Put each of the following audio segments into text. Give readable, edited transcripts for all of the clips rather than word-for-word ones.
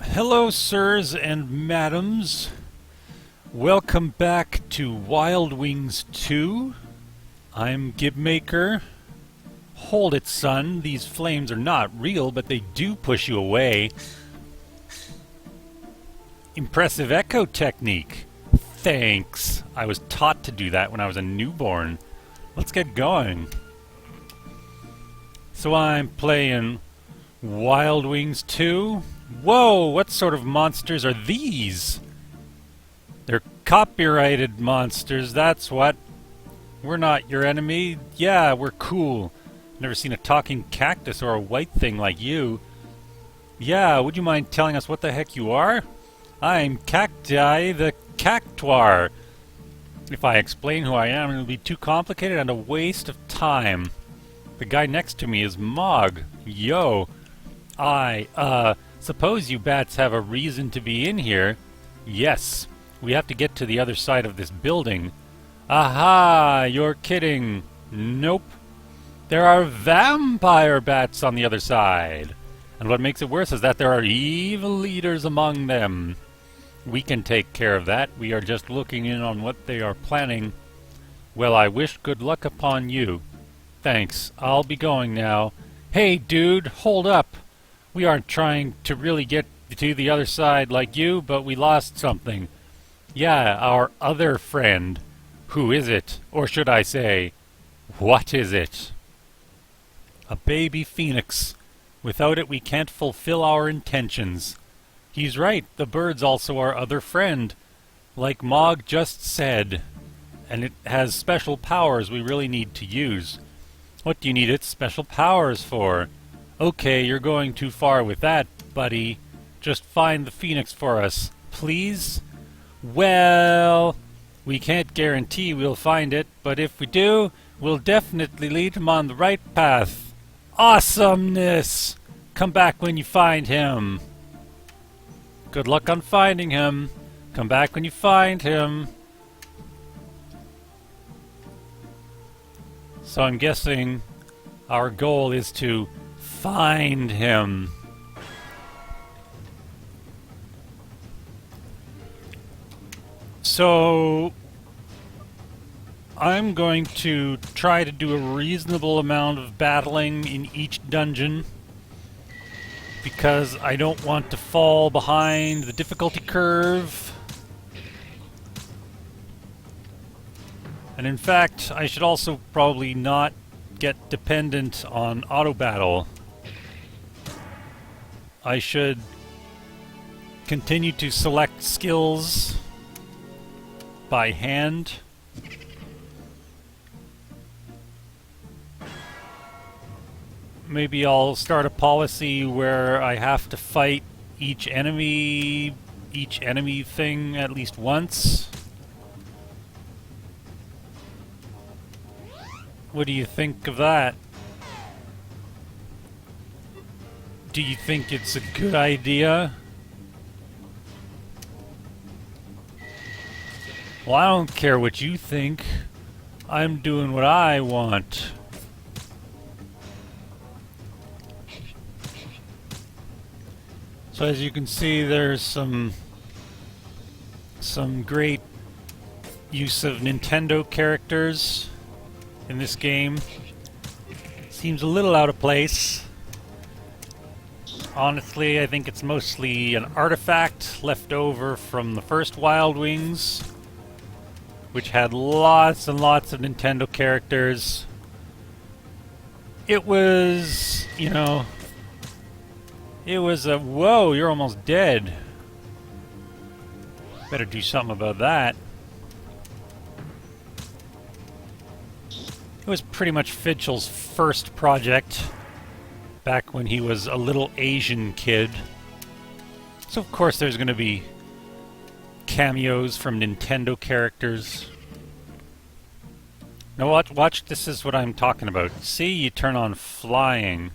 Hello, sirs and madams. Welcome back to Wild Wings 2. I'm Gibmaker. Hold it, son. These flames are not real, but they do push you away. Impressive echo technique. Thanks. I was taught to do that when I was a newborn. Let's get going. So I'm playing Wild Wings 2. Whoa, what sort of monsters are these? They're copyrighted monsters, that's what. We're not your enemy. Yeah, we're cool. Never seen a talking cactus or a white thing like you. Yeah, would you mind telling us what the heck you are? I'm Cacti the Cactuar. If I explain who I am, it'll be too complicated and a waste of time. The guy next to me is Mog. Yo. Suppose you bats have a reason to be in here. Yes, we have to get to the other side of this building. Aha, you're kidding. Nope. There are vampire bats on the other side. And what makes it worse is that there are evil leaders among them. We can take care of that. We are just looking in on what they are planning. Well, I wish good luck upon you. Thanks. I'll be going now. Hey, dude, hold up. We aren't trying to really get to the other side like you, but we lost something. Yeah, our other friend. Who is it? Or should I say, what is it? A baby phoenix. Without it, we can't fulfill our intentions. He's right. The bird's also our other friend. Like Mog just said. And it has special powers we really need to use. What do you need its special powers for? Okay, you're going too far with that, buddy. Just find the phoenix for us, please? Well, we can't guarantee we'll find it, but if we do, we'll definitely lead him on the right path. Awesomeness! Come back when you find him. Good luck on finding him. Come back when you find him. So I'm guessing our goal is to find him. So I'm going to try to do a reasonable amount of battling in each dungeon because I don't want to fall behind the difficulty curve. And in fact, I should also probably not get dependent on auto battle. I should continue to select skills by hand. Maybe I'll start a policy where I have to fight each enemy thing at least once. What do you think of that? Do you think it's a good idea? Well, I don't care what you think. I'm doing what I want. So as you can see, there's some great use of Nintendo characters in this game. Seems a little out of place. Honestly, I think it's mostly an artifact left over from the first Wild Wings, which had lots and lots of Nintendo characters. It was, it was a... Whoa, you're almost dead. Better do something about that. It was pretty much Fitchel's first project, back when he was a little Asian kid. So of course there's going to be cameos from Nintendo characters. Now watch, this is what I'm talking about. See, you turn on flying.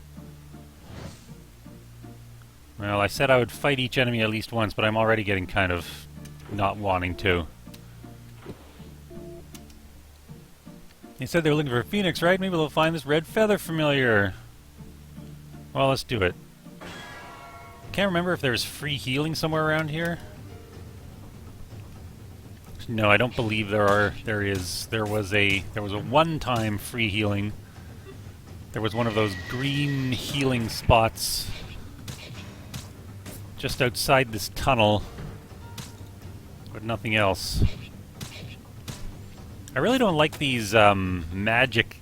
Well, I said I would fight each enemy at least once, but I'm already getting kind of not wanting to. They said they were looking for a phoenix, right? Maybe they'll find this red feather familiar. Well, let's do it. can't remember if there's free healing somewhere around here. No, I don't believe there is. There was a one-time free healing. There was one of those green healing spots just outside this tunnel, but nothing else. I really don't like these magic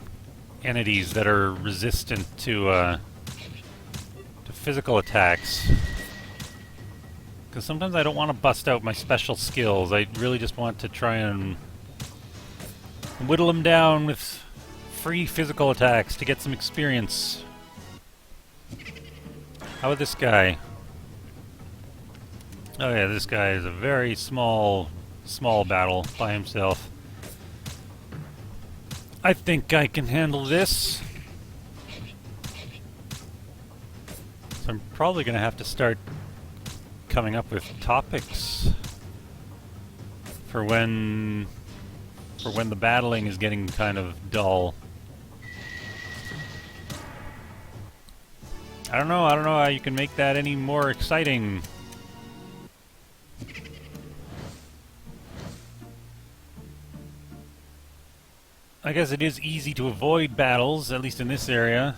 entities that are resistant to physical attacks. Because sometimes I don't want to bust out my special skills. I really just want to try and whittle them down with free physical attacks to get some experience. How about this guy? Oh yeah, this guy is a very small battle by himself. I think I can handle this. So I'm probably going to have to start coming up with topics for when the battling is getting kind of dull. I don't know how you can make that any more exciting. I guess it is easy to avoid battles, at least in this area.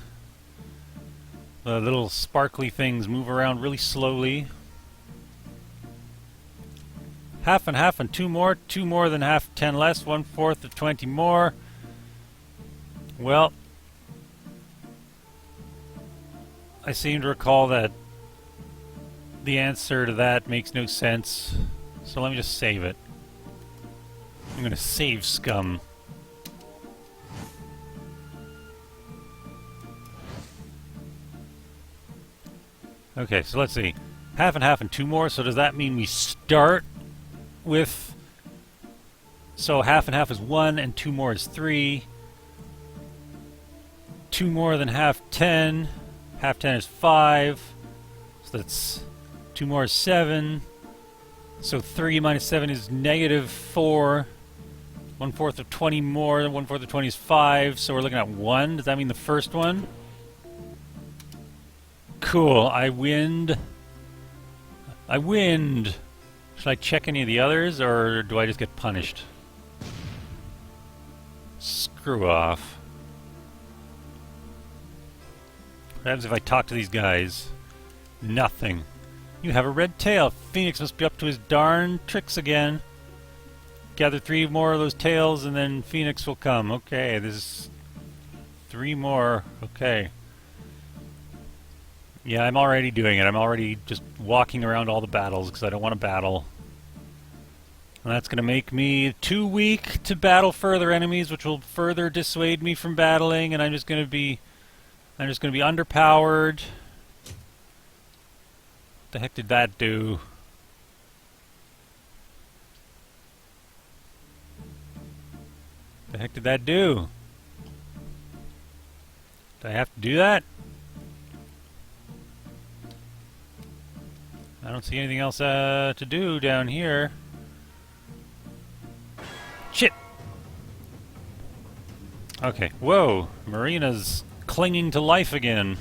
The little sparkly things move around really slowly. Half and half and 2 more. 2 more than half, 10 less. 1/4 of 20 more. Well, I seem to recall that the answer to that makes no sense. So let me just save it. I'm going to save scum. Okay, so let's see. Half and half and 2 more. So does that mean we start with... So half and half is 1 and 2 more is 3. 2 more than half, 10. Half 10 is 5. So that's 2 more is 7. So 3 minus 7 is -4. 1/4 of 20 more than 1/4 of 20 is 5. So we're looking at 1. Does that mean the first one? Cool. I winned. Should I check any of the others, or do I just get punished? Screw off. What happens if I talk to these guys? Nothing. You have a red tail. Phoenix must be up to his darn tricks again. Gather 3 more of those tails and then Phoenix will come. Okay, this is 3 more. Okay. Yeah, I'm already doing it. I'm already just walking around all the battles because I don't want to battle. And that's going to make me too weak to battle further enemies, which will further dissuade me from battling, and I'm just going to be underpowered. What the heck did that do? What the heck did that do? Did I have to do that? I don't see anything else to do down here. Shit! Okay, whoa! Marina's clinging to life again.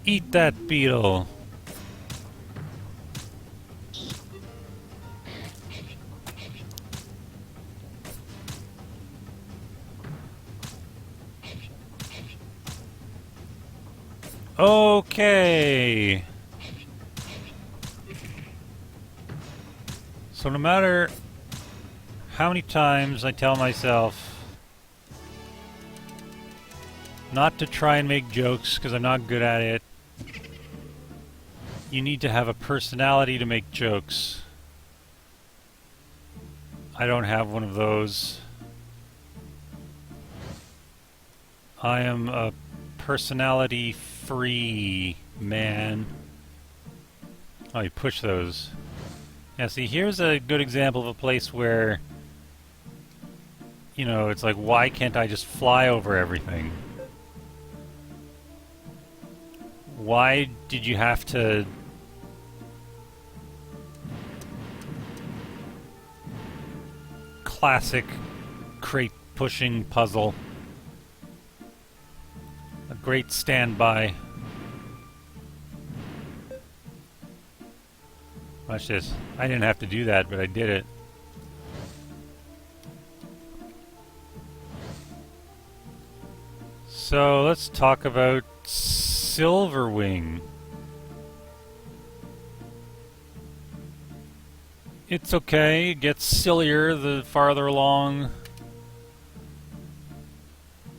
Eat that beetle! Okay. So no matter how many times I tell myself not to try and make jokes because I'm not good at it, you need to have a personality to make jokes. I don't have one of those. I am a personality-free man. Oh, you push those. Yeah, see, here's a good example of a place where, you know, it's like, why can't I just fly over everything? Why did you have to... Classic crate pushing puzzle. great standby. Watch this. I didn't have to do that, but I did it. So let's talk about Silverwing. It's okay. It gets sillier the farther along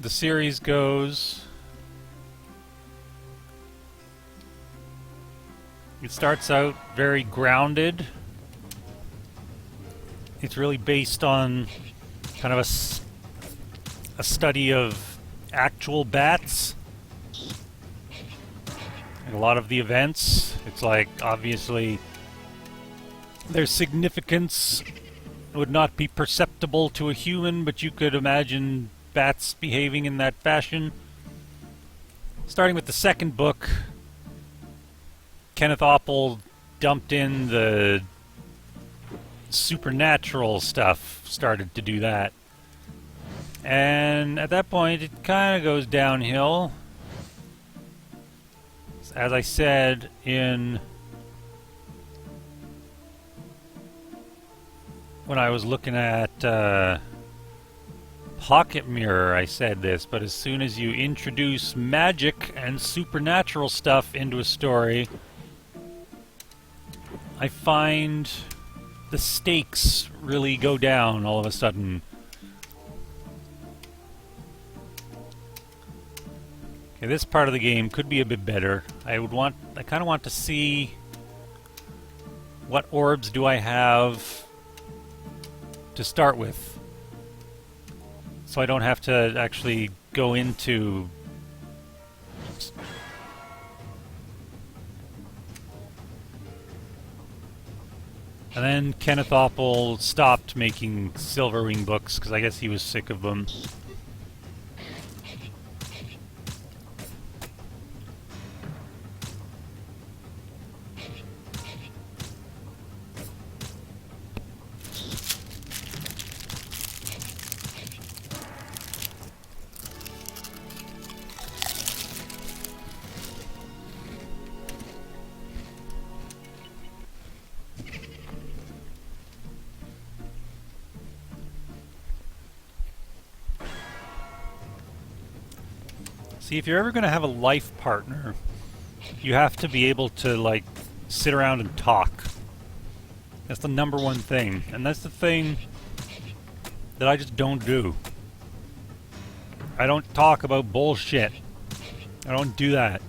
the series goes. It starts out very grounded. It's really based on kind of a study of actual bats. And a lot of the events, it's like, obviously, their significance would not be perceptible to a human, but you could imagine bats behaving in that fashion. Starting with the second book, Kenneth Oppel dumped in the supernatural stuff, started to do that. And at that point, it kind of goes downhill. As I said when I was looking at Pocket Mirror, I said this, but as soon as you introduce magic and supernatural stuff into a story, I find the stakes really go down all of a sudden. Okay, this part of the game could be a bit better. I kind of want to see what orbs do I have to start with, so I don't have to actually go into and then Kenneth Oppel stopped making Silverwing books because I guess he was sick of them. See, if you're ever going to have a life partner, you have to be able to, like, sit around and talk. That's the number one thing. And that's the thing that I just don't do. I don't talk about bullshit. I don't do that.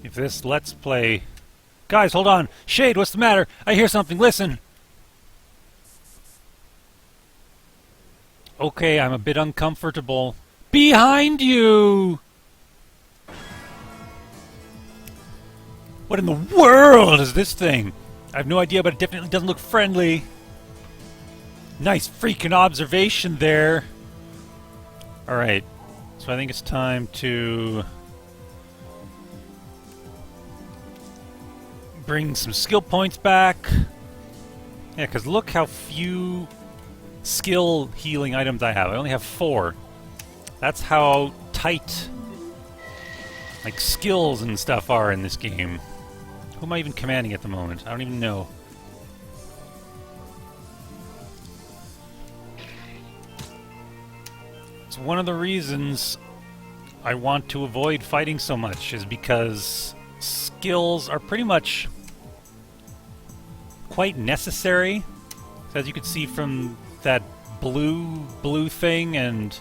If this Let's Play... Guys, hold on! Shade, what's the matter? I hear something, listen! Okay, I'm a bit uncomfortable. Behind you! What in the world is this thing? I have no idea, but it definitely doesn't look friendly. Nice freaking observation there. Alright, so I think it's time to bring some skill points back. Yeah, because look how few skill healing items I have. I only have 4. That's how tight, like, skills and stuff are in this game. Who am I even commanding at the moment? I don't even know. It's one of the reasons I want to avoid fighting so much, is because skills are pretty much quite necessary. As you can see from that blue thing and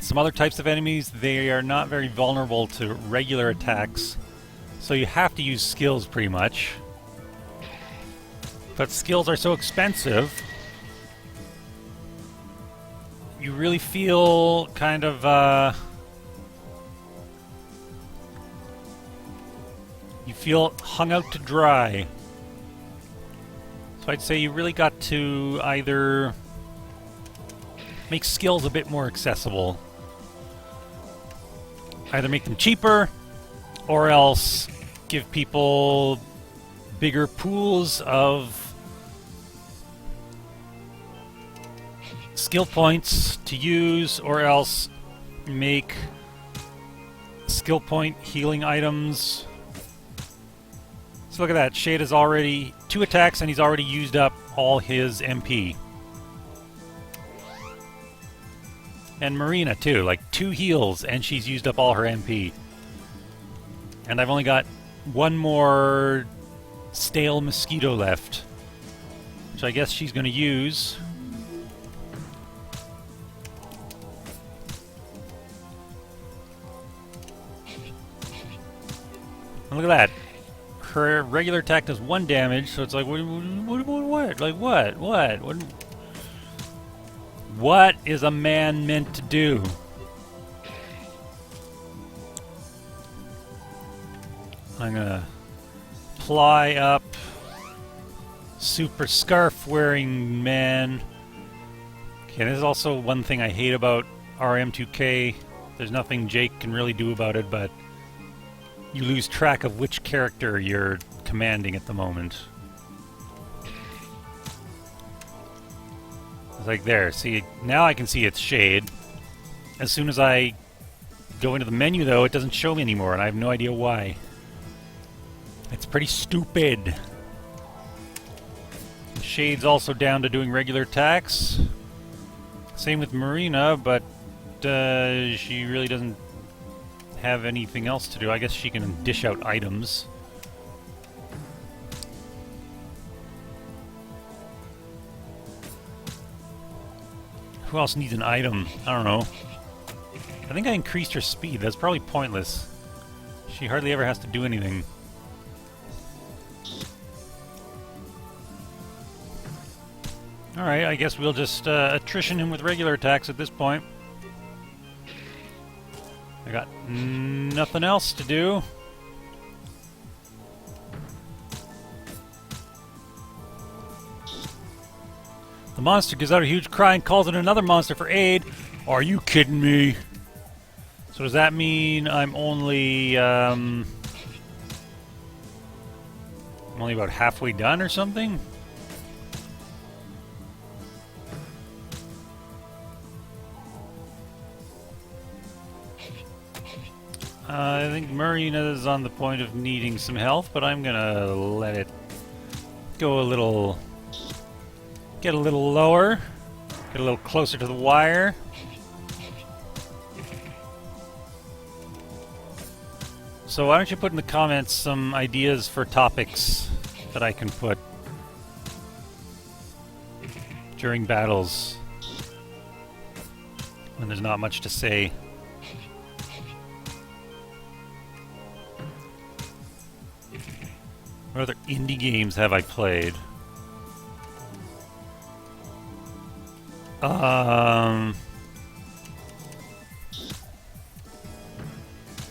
some other types of enemies, they are not very vulnerable to regular attacks. So you have to use skills pretty much. But skills are so expensive, you really feel kind of you feel hung out to dry. So I'd say you really got to either Make skills a bit more accessible. Either make them cheaper, or else give people bigger pools of skill points to use, or else make skill point healing items. So look at that, Shade is already 2 attacks and he's already used up all his MP. And Marina too, like 2 heals and she's used up all her MP. And I've only got 1 more stale mosquito left, which I guess she's going to use. And look at that. Her regular attack does 1 damage, so it's like, what? Like, what? What is a man meant to do? I'm gonna ply up super scarf wearing man. Okay, this is also one thing I hate about RM2K. There's nothing Jake can really do about it, but you lose track of which character you're commanding at the moment. It's like there, see, now I can see it's Shade. As soon as I go into the menu though, it doesn't show me anymore, and I have no idea why. It's pretty stupid. Shade's also down to doing regular attacks. Same with Marina, but she really doesn't have anything else to do. I guess she can dish out items. Who else needs an item? I don't know. I think I increased her speed. That's probably pointless. She hardly ever has to do anything. Alright, I guess we'll just attrition him with regular attacks at this point. I got nothing else to do. The monster gives out a huge cry and calls in another monster for aid. Are you kidding me? So does that mean I'm only about halfway done or something? I think Marina is on the point of needing some health, but I'm gonna let it go a little... get a little lower, get a little closer to the wire. So why don't you put in the comments some ideas for topics that I can put during battles when there's not much to say. What other indie games have I played?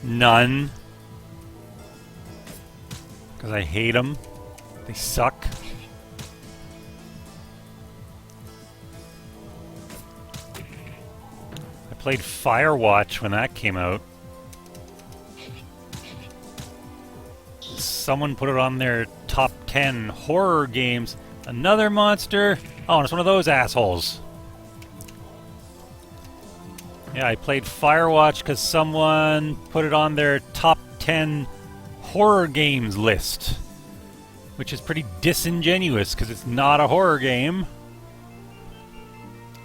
None. Because I hate them. They suck. I played Firewatch when that came out. Someone put it on their top 10 horror games. Another monster? Oh, and it's one of those assholes. Yeah, I played Firewatch because someone put it on their top 10 horror games list. Which is pretty disingenuous because it's not a horror game.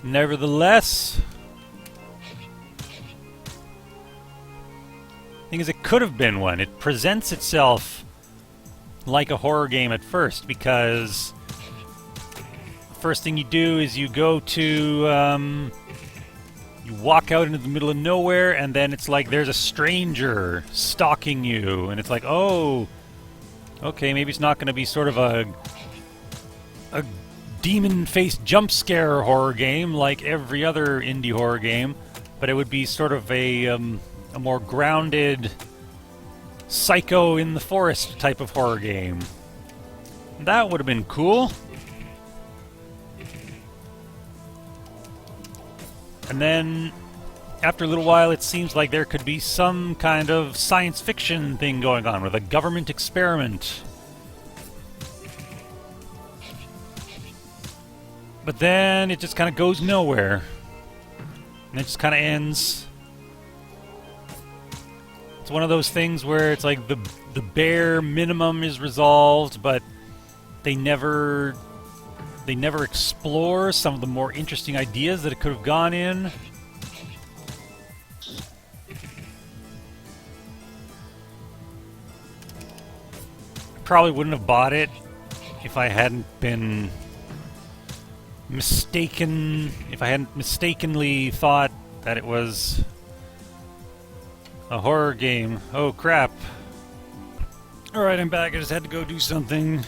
Nevertheless, the thing is, it could have been one. It presents itself like a horror game at first because the first thing you do is you go to... you walk out into the middle of nowhere, and then it's like there's a stranger stalking you, and it's like, oh, okay, maybe it's not going to be sort of a demon-faced jump scare horror game like every other indie horror game, but it would be sort of a more grounded psycho in the forest type of horror game. That would have been cool. And then, after a little while, it seems like there could be some kind of science fiction thing going on with a government experiment. But then it just kind of goes nowhere. And it just kind of ends. It's one of those things where it's like the bare minimum is resolved, but they never explore some of the more interesting ideas that it could have gone in. I probably wouldn't have bought it if I hadn't been mistaken, if I hadn't mistakenly thought that it was a horror game. Oh crap. Alright, I'm back. I just had to go do something.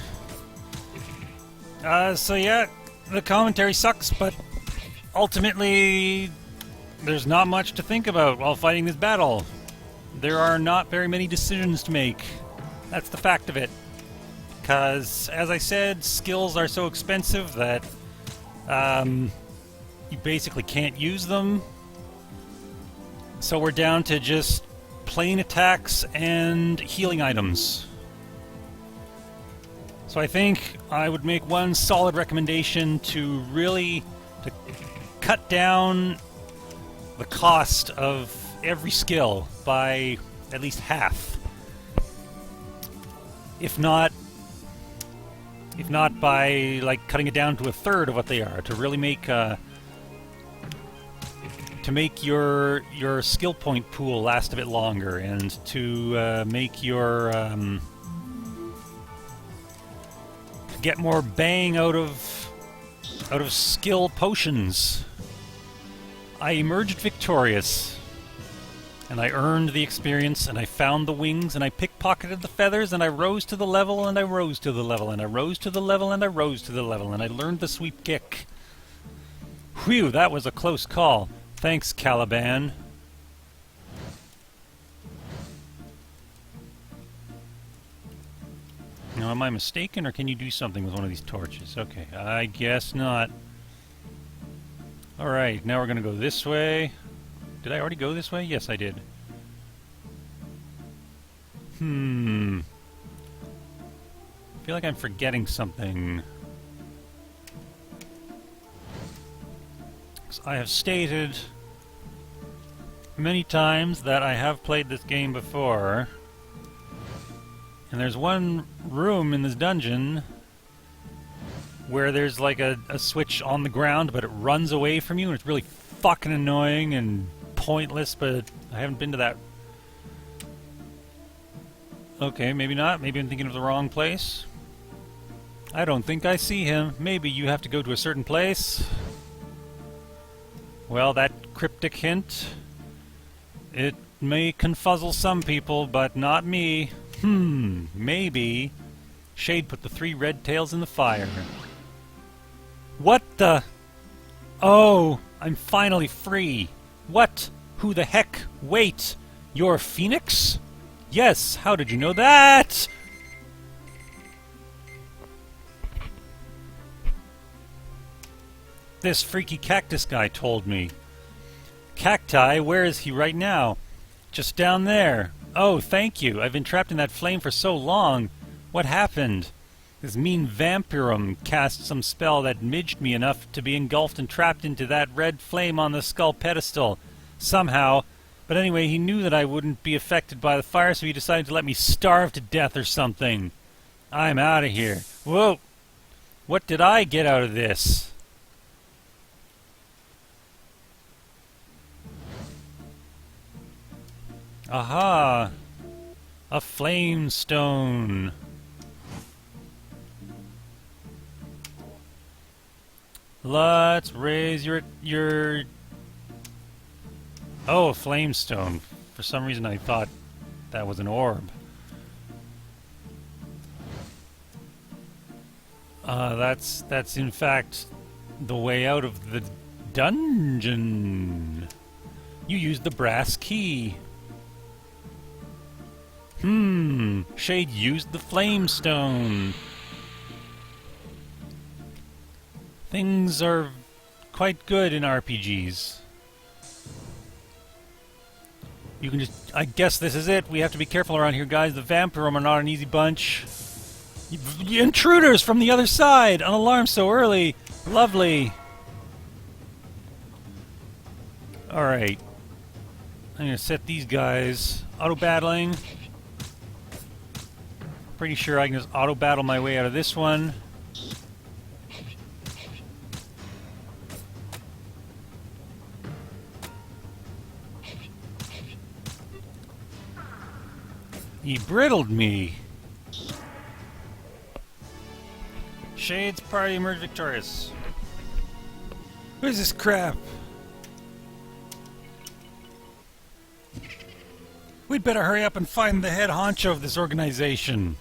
So yeah, the commentary sucks, but ultimately there's not much to think about while fighting this battle. There are not very many decisions to make. That's the fact of it. Because, as I said, skills are so expensive that you basically can't use them. So we're down to just plain attacks and healing items. So I think I would make one solid recommendation to really cut down the cost of every skill by at least half. If not by like cutting it down to a third of what they are, to really make your skill point pool last a bit longer, and to make your get more bang out of skill potions. I emerged victorious, and I earned the experience, and I found the wings, and I pickpocketed the feathers, and I rose to the level, and I rose to the level, and I rose to the level, and I rose to the level, and I learned the sweep kick. Whew, that was a close call. Thanks, Caliban. Now, am I mistaken, or can you do something with one of these torches? Okay, I guess not. Alright, now we're going to go this way. Did I already go this way? Yes, I did. I feel like I'm forgetting something. 'Cause I have stated many times that I have played this game before. And there's one room in this dungeon where there's like a switch on the ground, but it runs away from you, and it's really fucking annoying and pointless, but I haven't been to that. Okay, maybe not. Maybe I'm thinking of the wrong place. I don't think I see him. Maybe you have to go to a certain place. Well, that cryptic hint, it may confuzzle some people, but not me. Maybe Shade put the 3 red tails in the fire. What the? Oh, I'm finally free. What? Who the heck? Wait, you're Phoenix? Yes, how did you know that? This freaky cactus guy told me. Cacti, where is he right now? Just down there. Oh, thank you. I've been trapped in that flame for so long. What happened? This mean vampirum cast some spell that midged me enough to be engulfed and trapped into that red flame on the skull pedestal. Somehow. But anyway, he knew that I wouldn't be affected by the fire, so he decided to let me starve to death or something. I'm out of here. Whoa! What did I get out of this? Aha! A flame stone. Let's raise your... Oh, a flame stone. For some reason I thought that was an orb. That's in fact the way out of the dungeon. You used the brass key. Shade used the flame stone. Things are quite good in RPGs. You can just... I guess this is it. We have to be careful around here, guys. The Vampirum are not an easy bunch. Intruders from the other side! An alarm so early! Lovely! Alright. I'm gonna set these guys auto-battling. Pretty sure I can just auto-battle my way out of this one. He brittled me. Shades party emerged victorious. What is this crap? We'd better hurry up and find the head honcho of this organization.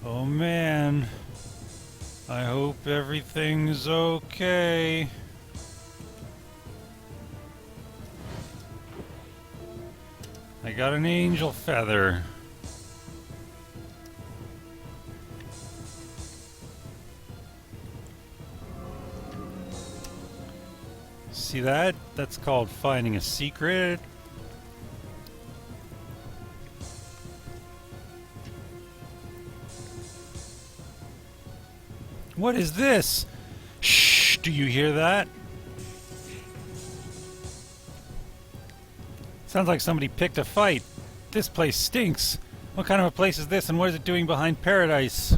Oh man. I hope everything's okay. I got an angel feather. See that? That's called finding a secret. What is this? Shh! Do you hear that? Sounds like somebody picked a fight. This place stinks. What kind of a place is this, and what is it doing behind Paradise?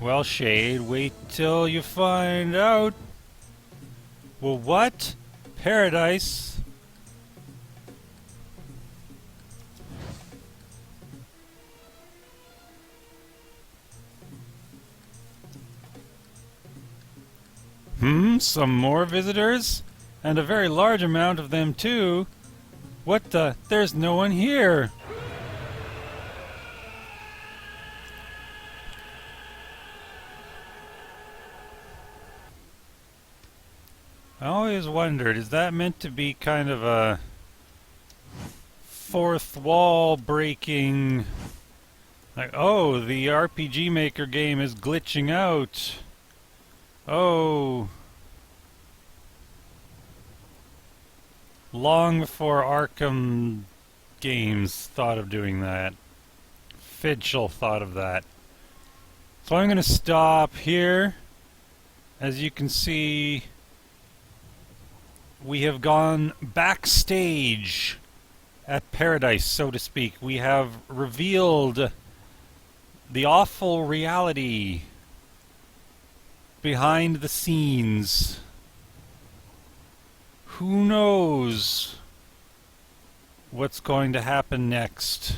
Well, Shade, wait till you find out. Well, what? Paradise? Some more visitors? And a very large amount of them, too. What the? There's no one here. I always wondered, is that meant to be kind of a fourth wall breaking? Like, oh, the RPG Maker game is glitching out. Oh. Long before Arkham games thought of doing that. Fidgel thought of that. So I'm going to stop here. As you can see, we have gone backstage at Paradise, so to speak. We have revealed the awful reality behind the scenes. Who knows what's going to happen next?